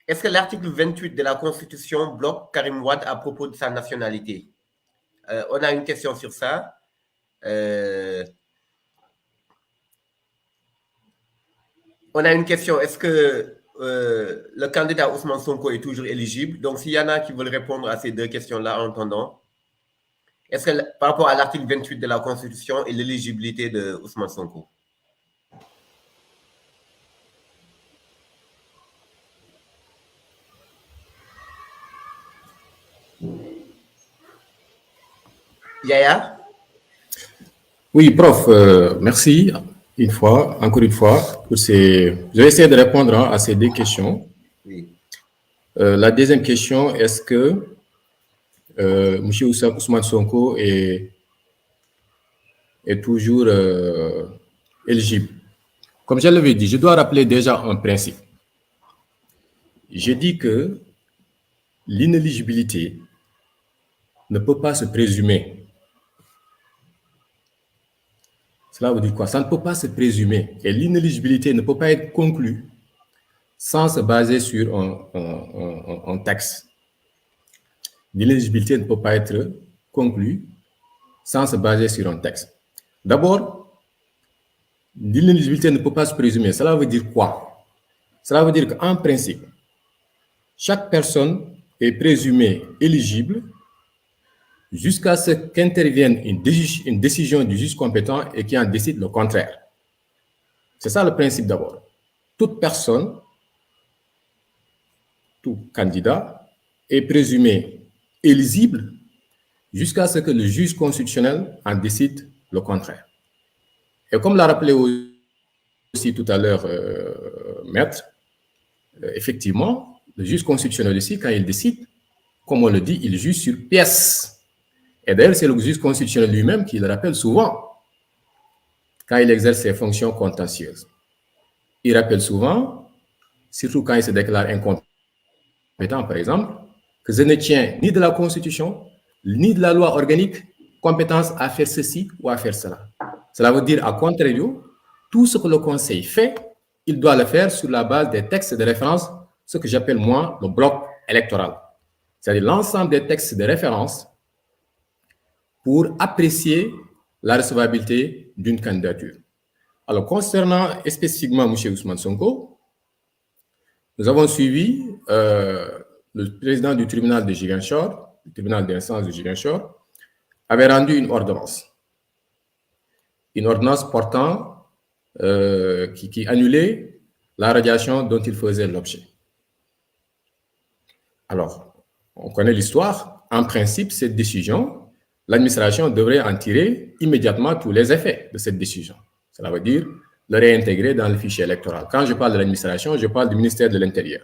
est-ce que l'article 28 de la Constitution bloque Karim Wade à propos de sa nationalité? On a une question sur ça. On a une question, est-ce que le candidat Ousmane Sonko est toujours éligible? Donc, s'il y en a qui veulent répondre à ces deux questions-là en attendant, est-ce que par rapport à l'article 28 de la Constitution et l'éligibilité de Ousmane Sonko? Yaya? Oui, prof, merci encore une fois, pour ces... Je vais essayer de répondre à ces deux questions. Oui. La deuxième question, est-ce que M. Ousmane Sonko est toujours éligible? Comme je l'avais dit, je dois rappeler déjà un principe. J'ai dit que l'inéligibilité ne peut pas se présumer. Cela veut dire quoi? Ça ne peut pas se présumer. Et l'inéligibilité ne peut pas être conclue sans se baser sur un texte. L'inéligibilité ne peut pas être conclue sans se baser sur un texte. D'abord, l'inéligibilité ne peut pas se présumer. Cela veut dire quoi? Cela veut dire qu'en principe, chaque personne est présumée éligible jusqu'à ce qu'intervienne une décision du juge compétent et qui en décide le contraire. C'est ça le principe d'abord. Toute personne, tout candidat est présumé éligible jusqu'à ce que le juge constitutionnel en décide le contraire. Et comme l'a rappelé aussi tout à l'heure Maître, effectivement, le juge constitutionnel aussi, quand il décide, comme on le dit, il juge sur pièce. Et d'ailleurs, c'est le juge constitutionnel lui-même qui le rappelle souvent quand il exerce ses fonctions contentieuses. Il rappelle souvent, surtout quand il se déclare incompétent, par exemple, que je ne tiens ni de la Constitution, ni de la loi organique compétence à faire ceci ou à faire cela. Cela veut dire, à contrario, tout ce que le Conseil fait, il doit le faire sur la base des textes de référence, ce que j'appelle moi le bloc électoral. C'est-à-dire l'ensemble des textes de référence pour apprécier la recevabilité d'une candidature. Alors, concernant spécifiquement M. Ousmane Sonko, nous avons suivi le président du tribunal de Ziguinchor, le tribunal d'instance de Ziguinchor, avait rendu une ordonnance portant qui annulait la radiation dont il faisait l'objet. Alors, on connaît l'histoire. En principe, cette décision, l'administration devrait en tirer immédiatement tous les effets de cette décision. Cela veut dire le réintégrer dans le fichier électoral. Quand je parle de l'administration, je parle du ministère de l'Intérieur.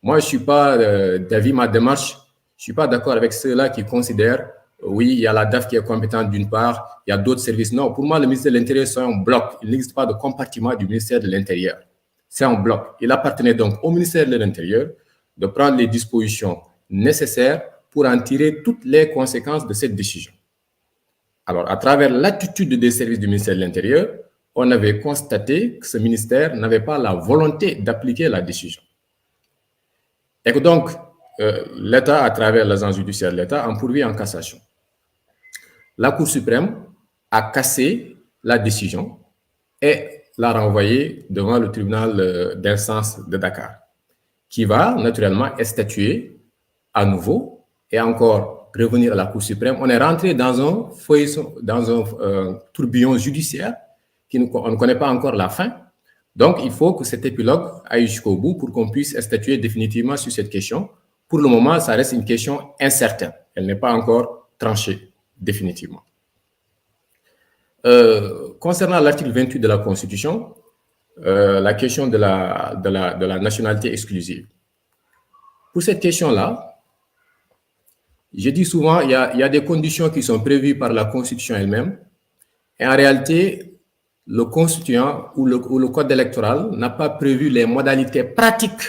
Moi, je ne suis pas d'avis, ma démarche, je ne suis pas d'accord avec ceux-là qui considèrent, oui, il y a la DAF qui est compétente d'une part, il y a d'autres services. Non, pour moi, le ministère de l'Intérieur, c'est un bloc. Il n'existe pas de compartiment du ministère de l'Intérieur. C'est un bloc. Il appartenait donc au ministère de l'Intérieur de prendre les dispositions nécessaires pour en tirer toutes les conséquences de cette décision. Alors, à travers l'attitude des services du ministère de l'Intérieur, on avait constaté que ce ministère n'avait pas la volonté d'appliquer la décision. Et que donc, l'État, à travers l'agence judiciaire de l'État, en pourvit en cassation. La Cour suprême a cassé la décision et l'a renvoyée devant le tribunal d'instance de Dakar, qui va naturellement statuer à nouveau et encore revenir à la Cour suprême. On est rentré dans un feuilleton, dans un tourbillon judiciaire on ne connaît pas encore la fin. Donc, il faut que cet épilogue aille jusqu'au bout pour qu'on puisse statuer définitivement sur cette question. Pour le moment, ça reste une question incertaine. Elle n'est pas encore tranchée définitivement. Concernant l'article 28 de la Constitution, la question de la nationalité exclusive. Pour cette question-là, je dis souvent, il y a des conditions qui sont prévues par la Constitution elle-même. Et en réalité, le constituant ou le code électoral n'a pas prévu les modalités pratiques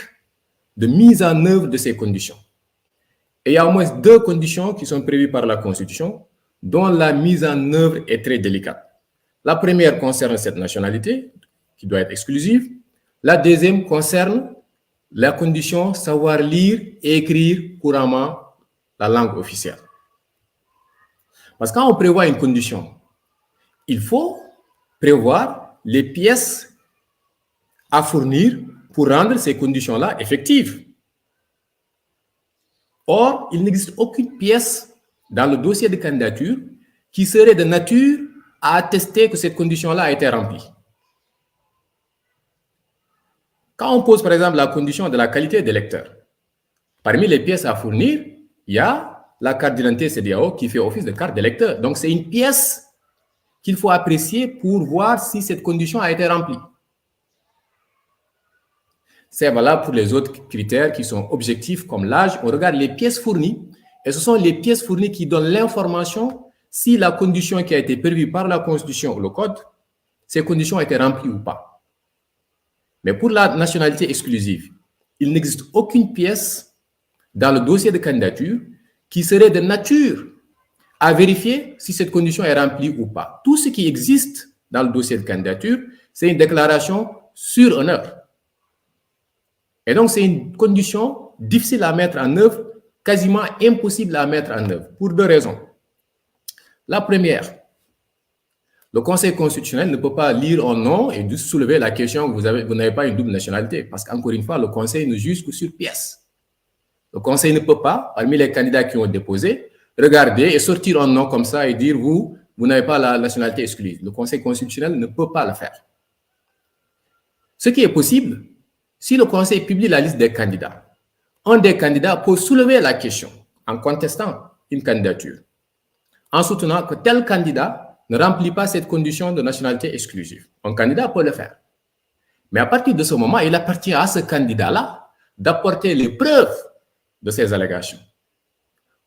de mise en œuvre de ces conditions. Et il y a au moins deux conditions qui sont prévues par la Constitution, dont la mise en œuvre est très délicate. La première concerne cette nationalité, qui doit être exclusive. La deuxième concerne la condition savoir lire et écrire couramment la langue officielle. Parce que quand on prévoit une condition, il faut prévoir les pièces à fournir pour rendre ces conditions-là effectives. Or, il n'existe aucune pièce dans le dossier de candidature qui serait de nature à attester que cette condition-là a été remplie. Quand on pose, par exemple, la condition de la qualité d'électeur, parmi les pièces à fournir, il y a la carte d'identité CEDEAO qui fait office de carte d'électeur. Donc, c'est une pièce qu'il faut apprécier pour voir si cette condition a été remplie. C'est valable pour les autres critères qui sont objectifs comme l'âge. On regarde les pièces fournies et ce sont les pièces fournies qui donnent l'information si la condition qui a été prévue par la Constitution ou le Code, ces conditions ont été remplies ou pas. Mais pour la nationalité exclusive, il n'existe aucune pièce dans le dossier de candidature qui serait de nature à vérifier si cette condition est remplie ou pas. Tout ce qui existe dans le dossier de candidature, c'est une déclaration sur honneur. Et donc, c'est une condition difficile à mettre en œuvre, quasiment impossible à mettre en œuvre, pour deux raisons. La première, le Conseil constitutionnel ne peut pas lire un nom et juste soulever la question que vous n'avez pas une double nationalité, parce qu'encore une fois, le Conseil ne juge que sur pièce. Le Conseil ne peut pas, parmi les candidats qui ont déposé, regarder et sortir un nom comme ça et dire vous n'avez pas la nationalité exclusive. Le Conseil constitutionnel ne peut pas le faire. Ce qui est possible, si le Conseil publie la liste des candidats, un des candidats peut soulever la question en contestant une candidature, en soutenant que tel candidat ne remplit pas cette condition de nationalité exclusive. Un candidat peut le faire. Mais à partir de ce moment, il appartient à ce candidat-là d'apporter les preuves de ces allégations.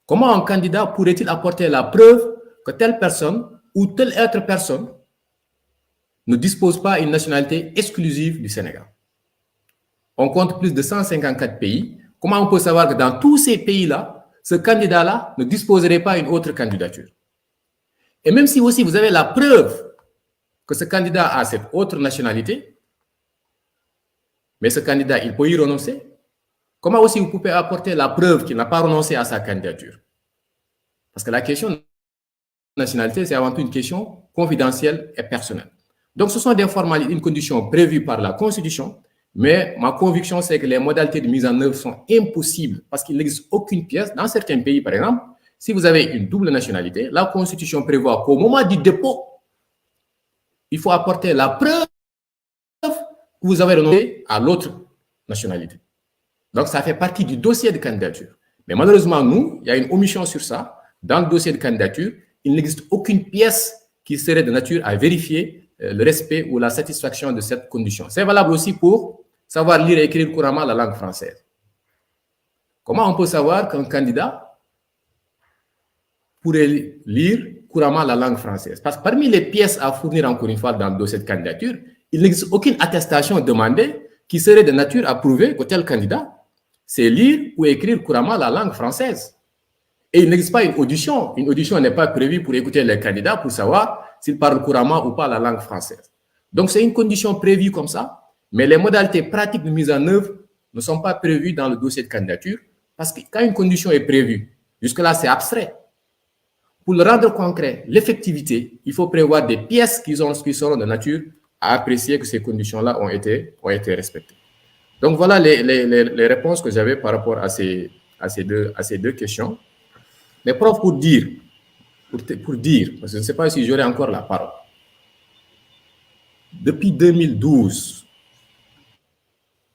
Comment un candidat pourrait-il apporter la preuve que telle personne ou telle autre personne ne dispose pas d'une nationalité exclusive du Sénégal? On compte plus de 154 pays. Comment on peut savoir que dans tous ces pays-là, ce candidat-là ne disposerait pas d'une autre candidature? Et même si aussi vous avez la preuve que ce candidat a cette autre nationalité, mais ce candidat, il peut y renoncer, comment aussi vous pouvez apporter la preuve qu'il n'a pas renoncé à sa candidature? Parce que la question de nationalité, c'est avant tout une question confidentielle et personnelle. Donc, ce sont des formalités, une condition prévue par la Constitution, mais ma conviction, c'est que les modalités de mise en œuvre sont impossibles parce qu'il n'existe aucune pièce. Dans certains pays, par exemple, si vous avez une double nationalité, la Constitution prévoit qu'au moment du dépôt, il faut apporter la preuve que vous avez renoncé à l'autre nationalité. Donc, ça fait partie du dossier de candidature. Mais malheureusement, nous, il y a une omission sur ça. Dans le dossier de candidature, il n'existe aucune pièce qui serait de nature à vérifier le respect ou la satisfaction de cette condition. C'est valable aussi pour savoir lire et écrire couramment la langue française. Comment on peut savoir qu'un candidat pourrait lire couramment la langue française? Parce que parmi les pièces à fournir encore une fois dans le dossier de candidature, il n'existe aucune attestation demandée qui serait de nature à prouver que tel candidat sait lire ou écrire couramment la langue française. Et il n'existe pas une audition. Une audition n'est pas prévue pour écouter les candidats pour savoir s'ils parlent couramment ou pas la langue française. Donc, c'est une condition prévue comme ça, mais les modalités pratiques de mise en œuvre ne sont pas prévues dans le dossier de candidature parce que quand une condition est prévue, jusque-là, c'est abstrait. Pour le rendre concret, l'effectivité, il faut prévoir des pièces qui seront de nature à apprécier que ces conditions-là ont été respectées. Donc, voilà les réponses que j'avais par rapport à ces deux questions. Mais prof, pour dire, parce que je ne sais pas si j'aurai encore la parole. Depuis 2012,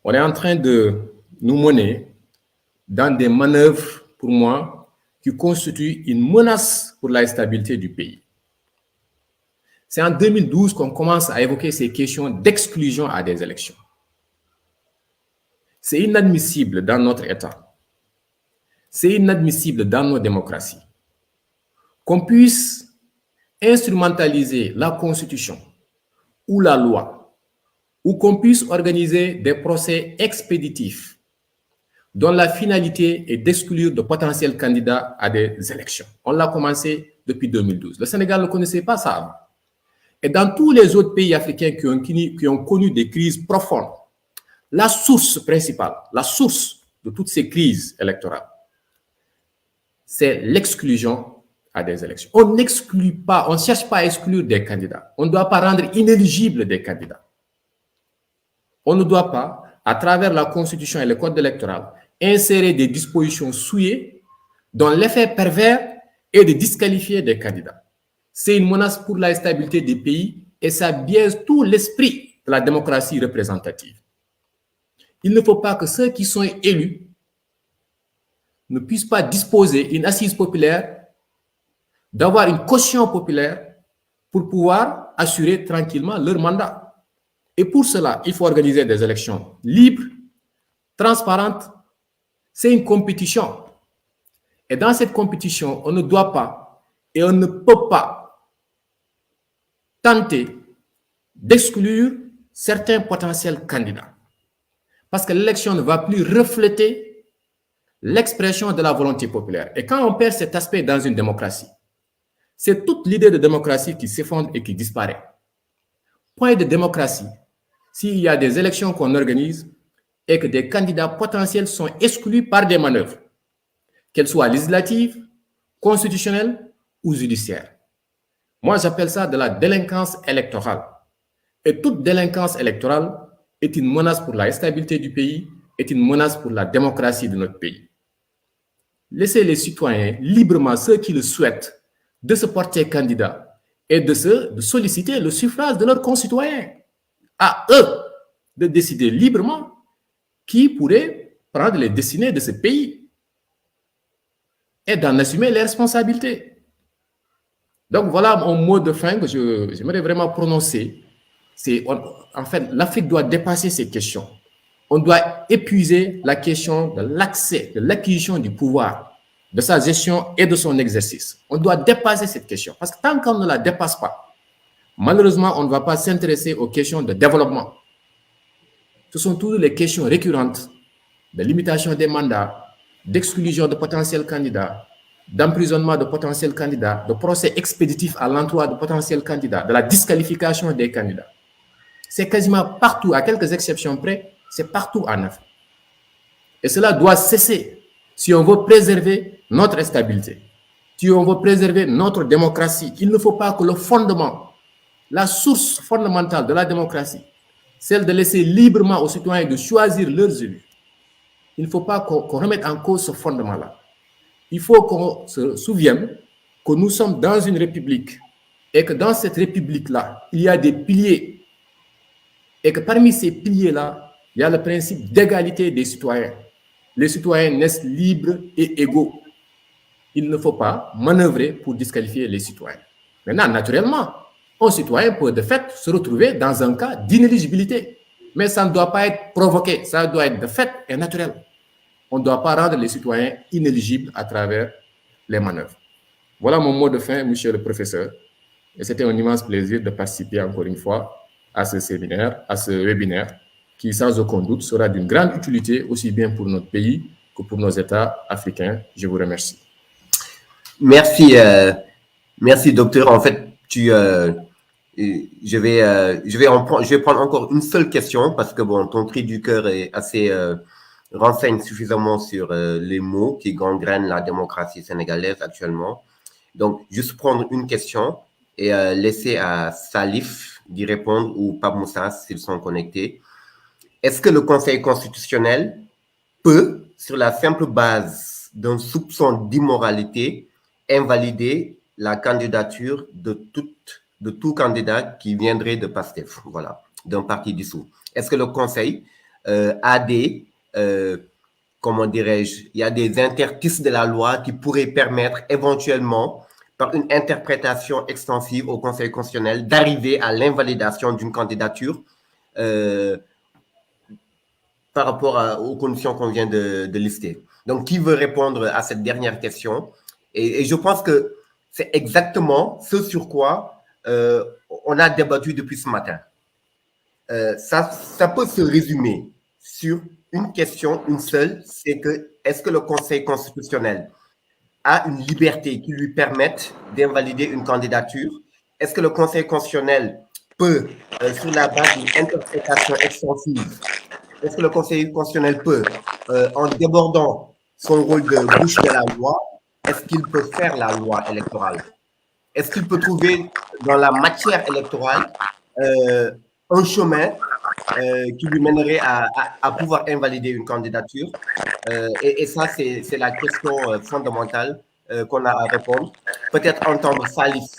on est en train de nous mener dans des manœuvres, pour moi, qui constituent une menace pour la stabilité du pays. C'est en 2012 qu'on commence à évoquer ces questions d'exclusion à des élections. C'est inadmissible dans notre État. C'est inadmissible dans nos démocraties qu'on puisse instrumentaliser la Constitution ou la loi, ou qu'on puisse organiser des procès expéditifs dont la finalité est d'exclure de potentiels candidats à des élections. On l'a commencé depuis 2012. Le Sénégal ne connaissait pas ça avant. Et dans tous les autres pays africains qui ont connu des crises profondes, la source principale, la source de toutes ces crises électorales, c'est l'exclusion à des élections. On n'exclut pas, on ne cherche pas à exclure des candidats. On ne doit pas rendre inéligibles des candidats. On ne doit pas, à travers la Constitution et le Code électoral, insérer des dispositions souillées dont l'effet pervers est de disqualifier des candidats. C'est une menace pour la stabilité des pays et ça biaise tout l'esprit de la démocratie représentative. Il ne faut pas que ceux qui sont élus ne puissent pas disposer d'une assise populaire, d'avoir une caution populaire pour pouvoir assurer tranquillement leur mandat. Et pour cela, il faut organiser des élections libres, transparentes. C'est une compétition. Et dans cette compétition, on ne doit pas et on ne peut pas tenter d'exclure certains potentiels candidats. Parce que l'élection ne va plus refléter l'expression de la volonté populaire. Et quand on perd cet aspect dans une démocratie, c'est toute l'idée de démocratie qui s'effondre et qui disparaît. Point de démocratie, s'il y a des élections qu'on organise et que des candidats potentiels sont exclus par des manœuvres, qu'elles soient législatives, constitutionnelles ou judiciaires. Moi, j'appelle ça de la délinquance électorale. Et toute délinquance électorale est une menace pour la stabilité du pays, est une menace pour la démocratie de notre pays. Laissez les citoyens librement, ceux qui le souhaitent, de se porter candidat et de solliciter le suffrage de leurs concitoyens. À eux de décider librement qui pourrait prendre les destinées de ce pays et d'en assumer les responsabilités. Donc voilà mon mot de fin que j'aimerais vraiment prononcer. En fait, l'Afrique doit dépasser ces questions. On doit épuiser la question de l'accès, de l'acquisition du pouvoir, de sa gestion et de son exercice. On doit dépasser cette question. Parce que tant qu'on ne la dépasse pas, malheureusement, on ne va pas s'intéresser aux questions de développement. Ce sont toutes les questions récurrentes de limitation des mandats, d'exclusion de potentiels candidats, d'emprisonnement de potentiels candidats, de procès expéditifs à l'emploi de potentiels candidats, de la disqualification des candidats. C'est quasiment partout, à quelques exceptions près, c'est partout en Afrique. Et cela doit cesser si on veut préserver notre stabilité, si on veut préserver notre démocratie. Il ne faut pas que le fondement, la source fondamentale de la démocratie, celle de laisser librement aux citoyens de choisir leurs élus, il ne faut pas qu'on remette en cause ce fondement-là. Il faut qu'on se souvienne que nous sommes dans une république et que dans cette république-là, il y a des piliers et que parmi ces piliers-là, il y a le principe d'égalité des citoyens. Les citoyens naissent libres et égaux. Il ne faut pas manœuvrer pour disqualifier les citoyens. Maintenant, naturellement, un citoyen peut de fait se retrouver dans un cas d'inéligibilité. Mais ça ne doit pas être provoqué, ça doit être de fait et naturel. On ne doit pas rendre les citoyens inéligibles à travers les manœuvres. Voilà mon mot de fin, monsieur le professeur. Et c'était un immense plaisir de participer encore une fois à ce séminaire, à ce webinaire, qui sans aucun doute sera d'une grande utilité aussi bien pour notre pays que pour nos États africains. Je vous remercie. Merci, merci docteur. En fait, je vais prendre encore une seule question parce que bon, ton cri du cœur est assez renseigne suffisamment sur les maux qui gangrènent la démocratie sénégalaise actuellement. Donc, juste prendre une question et laisser à Salif d'y répondre ou Pape Moussa s'ils sont connectés. Est-ce que le Conseil constitutionnel peut, sur la simple base d'un soupçon d'immoralité, invalider la candidature de tout candidat qui viendrait de PASTEF, voilà, d'un parti dissous? Est-ce que le Conseil a des, comment dirais-je, il y a des interstices de la loi qui pourraient permettre éventuellement, par une interprétation extensive au Conseil constitutionnel, d'arriver à l'invalidation d'une candidature par rapport aux conditions qu'on vient de lister? Donc, qui veut répondre à cette dernière question? Et je pense que c'est exactement ce sur quoi on a débattu depuis ce matin. Ça peut se résumer sur une question, une seule, c'est que est-ce que le Conseil constitutionnel a une liberté qui lui permette d'invalider une candidature? Est-ce que le Conseil constitutionnel peut, sur la base d'une interprétation extensive, est-ce que le Conseil constitutionnel peut, en débordant son rôle de bouche de la loi, est-ce qu'il peut faire la loi électorale? Est-ce qu'il peut trouver dans la matière électorale un chemin qui lui mènerait à pouvoir invalider une candidature? Et ça, c'est la question fondamentale qu'on a à répondre. Peut-être entendre Salif,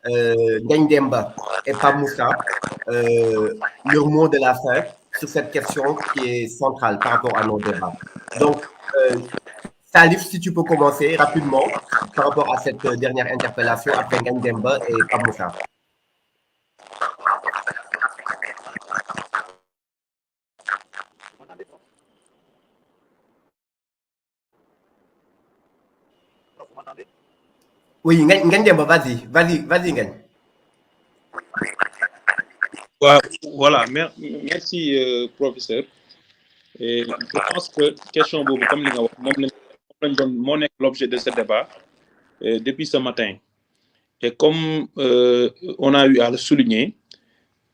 Ngagne Demba et Pape Moussa, leur mot de la fin sur cette question qui est centrale par rapport à nos débats. Donc, Salif, si tu peux commencer rapidement par rapport à cette dernière interpellation après Ngagne Demba et Pape Moussa. Oui, Ngagne Demba, vas-y, Ngagne. Voilà, merci professeur. Et je pense que question boobu comme li nga wax moom lañ doon moo nekk l'objet de ce débat depuis ce matin. Et comme on a eu à le souligner,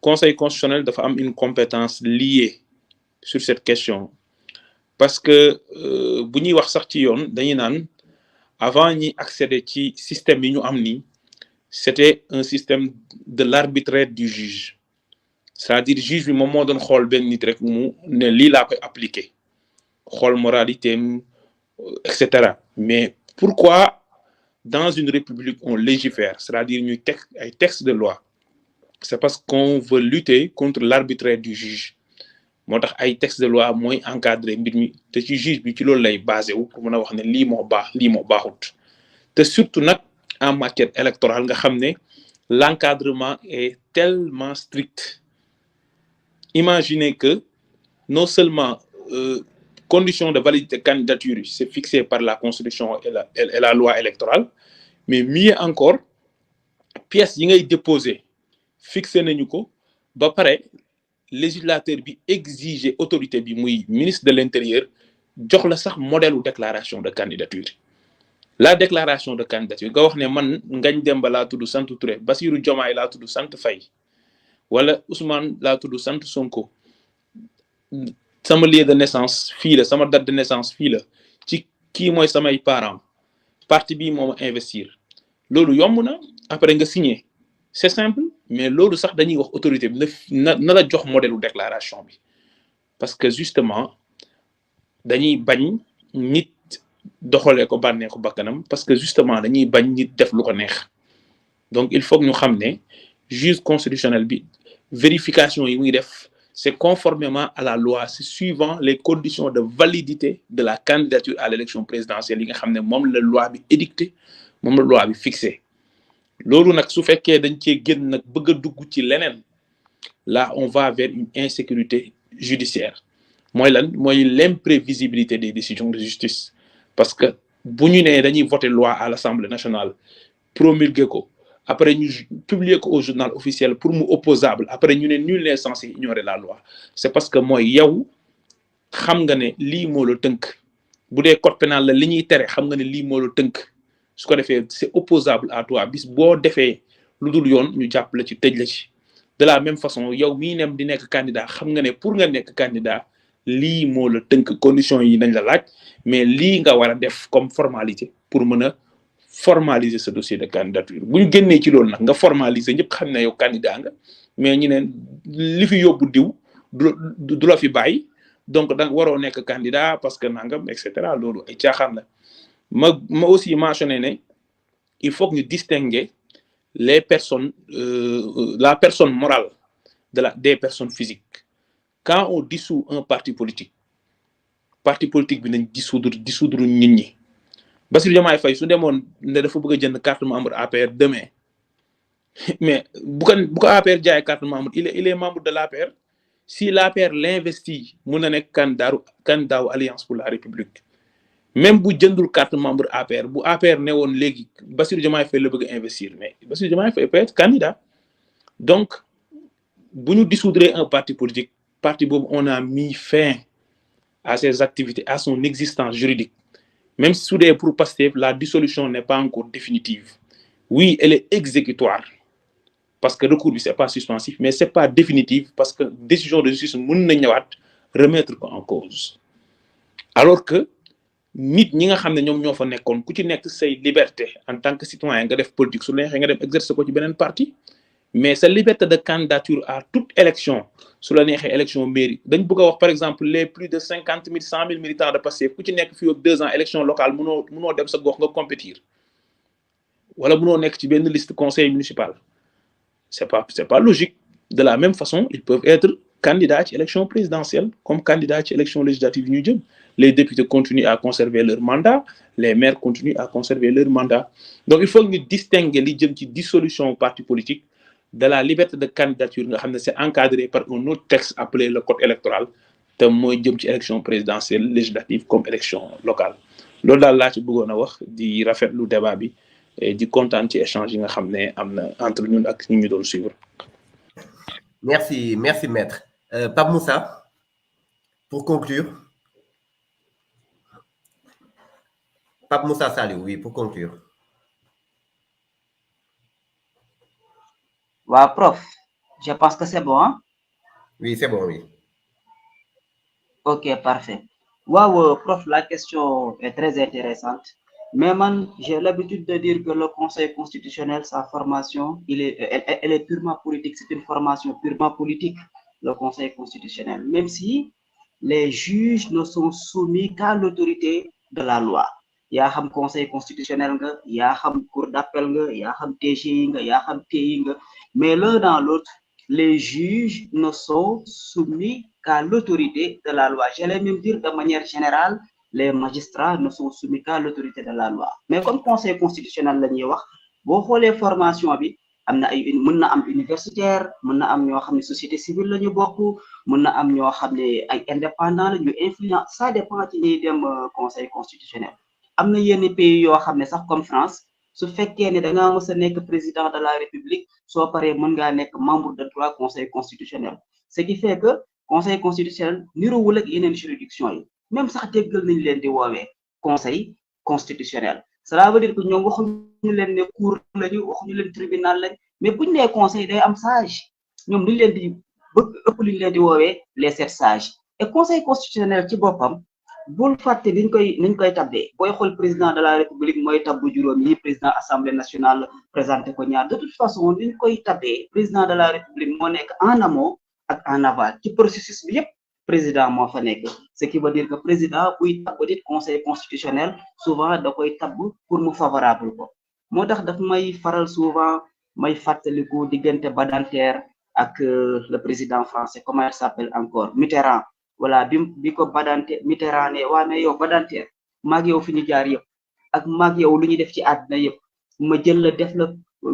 Conseil constitutionnel dafa am une compétence liée sur cette question. Parce que bu ñuy wax sax ci yoon dañuy naan avant ñi accéder ci système yi ñu am nii, c'était un système de l'arbitraire du juge. C'est-à-dire juge bi moom moo doon xool benn nit rek mu ne lii laa koy appliquer xool moralité etc. Mais pourquoi dans une république on légifère, c'est-à-dire ñuy teg ay textes de loi? C'est parce qu'on veut lutter contre l'arbitraire du juge. moo tax ay textes de loi mooy encadrer mbir mi te ci juge bi ci loolu lay basé wu pour mën a wax ne lii moo baax lii moo baaxut. te surtout nag en matière électorale nga xam ne l'encadrement est tellement strict. Imaginez que non seulement conditions de validité de candidature, c'est fixé par la Constitution et la loi électorale, mais mieux encore, pièces yi ngay déposer fixé nañu ko ba pare législateur bi exiger autorité bi muy ministre de l'Intérieur jox la sax modèle ou déclaration de candidature. La déclaration de candidature nga wax ne man Ngagne Demba laa tudd sant Touré, Bassirou Diomaye laa tudd sant Faye wala Ousmane laa tudd sant Sonko, sama lieu de naissance fii la, sama date de naissance fii la, ci kii mooy samay parents, parti bii moo ma investir. Loolu yomb na après nga signer, c'est simple, mais loolu sax dañuy wax autorité bi na la jox modèle u déclaration bi, parce que justement dañuy bañ nit doxalee ko bànnee ko bakkanam, parce que justement dañuy bañ nit def lu ko neex. Donc il faut que ñu xam ne juge constitutionnel bi vérification yi muy def, c'est conformément à la loi, c'est suivant les conditions de validité de la candidature à l'élection présidentielle yi nga xam ne moom la loi bi édicté, moom la loi bi fixé. Loolu nag su fekkee dañ cee génn nag bëgg a dugg ci leneen, là on va vers une insécurité judiciaire. mooy lan mooy l'imprévisibilité des décisions de justice. Parce que bu ñu nee dañuy voter loi à l'Assemblée nationale, promulguer ko, après ñu publier ko au journal officiel pour mu opposable, après ñu ne nul n'est censé ignorer la loi. C'est parce que mooy yow xam nga ne lii moo la tënk. Bu dee code pénal la li ñuy tere xam nga ne lii moo la tënk. su ko defee c'est opposable à toi, bis boo defee lu dul yoon ñu jàpp la ci tëj la ci. De la même façon yow mii nem di nekk candidat xam nga ne pour nga nekk candidat lii moo la tënk, conditions yi nañ la laaj, mais lii nga war a def comme formalité pour mën a formaliser ce dossier de candidature. bu ñu génnee ci loolu nag nga formaliser ñëpp xam ne yow candidat nga, mais ñu ne li fi yóbbu diw du la fi bàyyi, donc da waroo nekk candidat parce que nangam et cetera. Loolu ay caaxaan la. ma aussi mentionné ne il faut que ñu distinguer les personnes, la personne morale des personnes physiques. Quand on dissout un parti politique bi nañ dissoudre nit ñi. Bassirou Diomaye Faye su demoon ne dafa bëgg a jënd carte membre APR demain, mais bu ko APR jaay carte membre, il est membre de l'APR. Si l'APR l'investit mun na nekk candidat wu Alliance pour la République. Même bu jëndul carte membre APR, bu APR ne woon léegi Bassirou Diomaye Faye la bëgg a investir, mais Bassirou Diomaye Faye peut être candidat. Donc bu ñu dissoudre un parti politique, parti boobu on a mis fin à ses activités, à son existence juridique. Même si sous des pour Pastef, la dissolution n'est pas encore définitive. Oui, elle est exécutoire, parce que le recours c'est pas suspensif, mais c'est pas définitif, parce que décision de justice mën na ñëwaat remettre en cause alors que nit ñi nga xam ne ñoom ñoo fa nekkoon ku ci nekk say liberté en tant que citoyen nga def politique su neexee nga dem exercer ko ci beneen parti mais sa liberté de candidature à toute élection su la neexee élection mairie dañ bëgg a wax par exemple les plus de 50 000 100 000 militants de Pastef ku ci nekk fii ak 2 ans élection locale mënoo dem sa gox nga compétir wala mënoo nekk ci benn liste conseil municipal c'est pas logique. De la même façon ils peuvent être candidats à l'élection présidentielle comme candidats à l'élection législative ñu jëm. Les députés continuent à conserver leur mandat, les maires continuent à conserver leur mandat. Donc, il faut que nous distinguions les dissolution parti politique de la liberté de candidature. C'est encadré par un autre texte appelé le code électoral, qui est élection présidentielle, législative comme élection locale. Lors de là, je veux dire le débat et du content échange entre nous et nous devons suivre. Merci, maître. Pape Moussa, pour conclure. Pape Moussa Saliou, oui, pour conclure. Ouais, prof, je pense que c'est bon. Hein? Oui, c'est bon, oui. Ok, parfait. Wow, prof, la question est très intéressante. Mais man, j'ai l'habitude de dire que le Conseil constitutionnel, sa formation, elle est purement politique. C'est une formation purement politique, le Conseil constitutionnel. Même si les juges ne sont soumis qu'à l'autorité de la loi. yaa xam conseil constitutionnel nga yaa xam cour d'appel nga yaa xam TGI nga yaa xam TI nga mais l'un dans l'autre les juges ne sont soumis qu'à l'autorité de la loi. J'allais même dire de manière générale les magistrats ne sont soumis qu'à l'autorité de la loi. Mais comme conseil constitutionnel la ñuy wax boo xoolee formation bi am na ay mën na am universitaire mën na am ñoo xam ne société civile la ñu bokk mën na am ñoo xam ne ay indépendant la ñu influent ça dépend ci ñuy dem conseil constitutionnel. am na yenn pays yoo xam ne sax comme France su fekkee ne da ngaa mës a nekk président de la République soo paree mën ngaa nekk membre de droit conseil constitutionnel ce qui fait que conseil constitutionnel niroowul ak yeneen juridiction yi même sax déggal nañ leen di woowee conseil constitutionnel cela veut dire que ñoom waxuñu leen ne cour lañu waxuñu leen tribunal lañ mais buñ nee conseil day am sage ñoom luñ leen di bëgg ëpp luñ leen di woowee les 7 sages et conseil constitutionnel ci boppam bul fàtte niñ koy tabbee booy xool président de la république mooy tabbu juróom yi président assemblée nationale présenté ko ñaar de toute façon niñ koy tabbee président de la république moo nekk en amont ak en aval ci processus bi yépp président moo fa nekk ce qui veut dire que président buy tabb dit conseil constitutionnel souvent da koy tabb pour mu favorable ko moo tax daf may faral souvent may fàttaliku diggante Badinter ak le président français comment il s'appelle encore Mitterrand voilà bi ko Badinter Mitterrand ne waa mais yow Badinter maag yow fi ñu jaar yëpp ak maag yow lu ñu def ci àddina yëpp ma jël la def la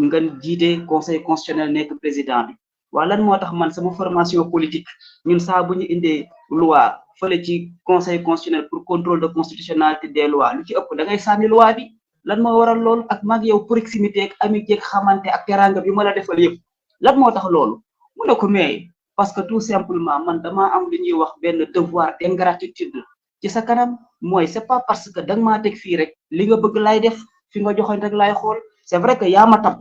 nga jiite conseil constitutionnel nekk président bi waa lan moo tax man sama formation politique ñun saa bu ñu indee loi fële ci conseil constitutionnel pour contrôle de constitutionnalité des lois lu ci ëpp da ngay sànni loi bi lan moo waral loolu ak maag yow proximité ak amitié ak xamante ak teranga bi ma la defal yëpp lan moo tax loolu mu ne ko mais parce que tout simplement man dama am lu ñuy wax benn devoir d'ingratitude ci sa kanam mooy c'est pas parce que da nga maa teg fii rek li nga bëgg laay def fi nga joxoon rek laay xool c'est vrai que yaa ma tabb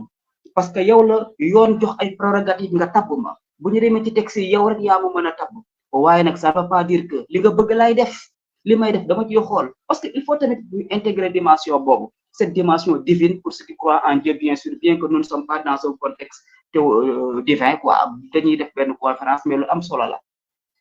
parce que yow la yoon jox ay prérogatives nga tabb ma bu ñu demee ci texte yi yow rek yaa ma mën a tabb waaye nag ça veut pas dire que li nga bëgg laay def li may def dama ciy xool parce que il faut tamit ñu intégrer dimension boobu cette dimension divine pour ceux qui croient en Dieu bien sûr bien que nous ne sommes pas dans un contexte divin quoi dañuy def benn conférence mais lu am solo la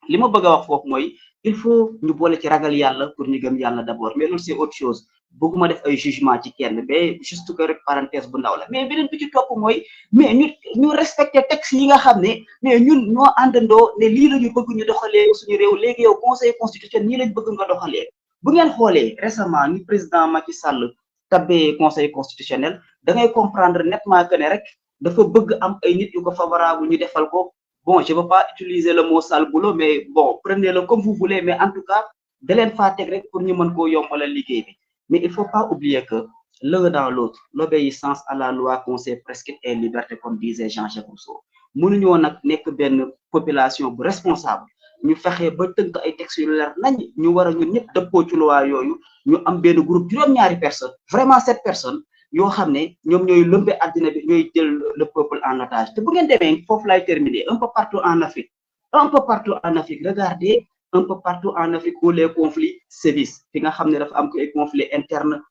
li ma bëgg a wax foofu mooy il faut ñu boole ci ragal yàlla pour ñu gëm yàlla d'abord mais loolu c'est autre chose bëgguma def ay jugement ci kenn mais juste que rek parenthèse bu ndaw la mais beneen bi ci topp mooy mais ñu respecter texte yi nga xam ne mais ñun ñoo àndandoo ne lii la ñu bëgg ñu doxalee suñu réew léegi yow conseil constitutionnel nii lañ bëgg nga doxalee bu ngeen xoolee récemment ni président Macky Sall tabbee conseil constitutionnel da ngay comprendre nettement que ne rek dafa bëgg am ay nit yu ko favorable ñu defal ko bon je veux pas utiliser le mot sale boulot mais bon prenez-le comme vous voulez mais en tout cas da leen faa teg rek pour ñu mën koo yombalal liggéey bi mais il faut pas oublier que l'un dans l'autre l'obéissance à la loi conseil prescrite et liberté comme disait Jean-Jacques Rousseau mënuñoo nag nekk benn population bu responsable ñu fexe ba tënk ay textes yu leer nañ ñu war a ñun ñëpp dëppoo ci loi yooyu ñu am benn groupe juróom-ñaari personnes vraiment 7 personnes yoo xam ne ñoom ñooy lëmbe àddina bi ñooy jël le peuple en otage te bu ngeen demee foofu lay terminer un peu partout en Afrique regardez un peu partout en Afrique où les conflits sévissent fi nga xam ne dafa am ay conflits internes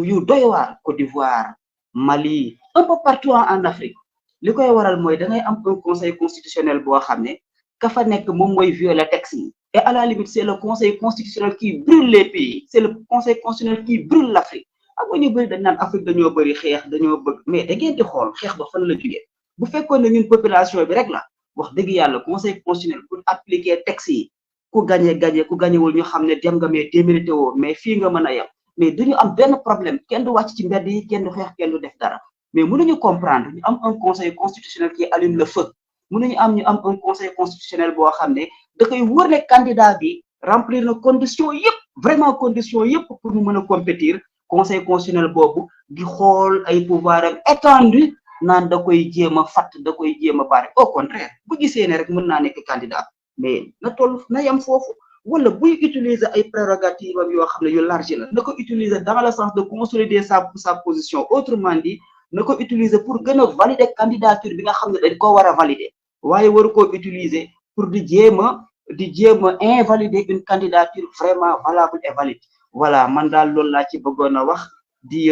yu doy waar Côte d'Ivoire Mali un peu partout en Afrique li koy waral mooy da ngay am un conseil constitutionnel boo xam ne ka fa nekk moom mooy violer texte yi et à la limite c'est le conseil constitutionnel qui brûle les pays c'est le conseil constitutionnel qui brûle l'Afrique ak ñu bëri dañ naan Afrique dañoo bëri xeex dañoo bëgg mais da ngeen di xool xeex ba fan la jógee bu fekkoon ne ñun population bi rek la wax dëgg yàlla conseil constitutionnel pour appliquer texte yi ku gagné ku gagnewul ñu xam ne dem nga mais démérité woo mais fii nga mën a yem mais duñu am benn problème kenn du wàcc ci mbedd yi kenn du xeex kenn du def dara mais mënuñu comprendre ñu am un conseil constitutionnel qui allume le feu mënuñu am ñu am un conseil constitutionnel boo xam ne da koy wóor ne candidat bi remplir na condition yëpp vraiment condition yëpp pour mu mën a compétir conseil constitutionnel boobu di xool ay pouvoir am étendu naan da koy jéem a fatt da koy jéem a bari au contraire bu gisee ne rek mën naa nekk candidat mais na toll na yem foofu wala buy utiliser ay prérogatives am yoo xam ne yu large la na ko utiliser dans le sens de consolider sa position autrement dit na ko utiliser pour gën a valider candidature bi nga xam ne dañ koo war a valider waaye waru koo utiliser pour di jéem a invalider une candidature vraiment valable et valide voilà man daal loolu laa ci bëggoon a wax di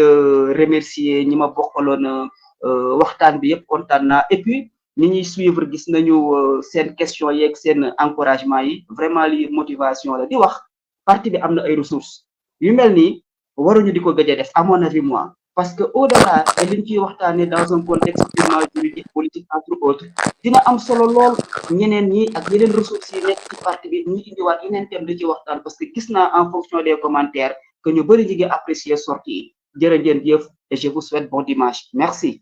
remercier ñi ma bokkaloon waxtaan bi yëpp kontaan naa et puis ñi ñuy suivre gis nañu seen question yeeg seen encouragement yi vraiment li motivation la di wax parti bi am na ay ressources yu mel nii waruñu di ko gëj a def à mon avis moi parce que au-delà et liñ ciy waxtaanee dans un contexte purement juridique politique entre autres dina am solo lool ñeneen ñi ak yeneen ressources yi nekk ci parti bi ñu indiwaat yeneen thème di ci waxtaan parce que gis naa en fonction des commentaires que ñu bëri ñu ngi apprécier sortie yi jërë ngeen jëf et je vous souhaite bon dimanche merci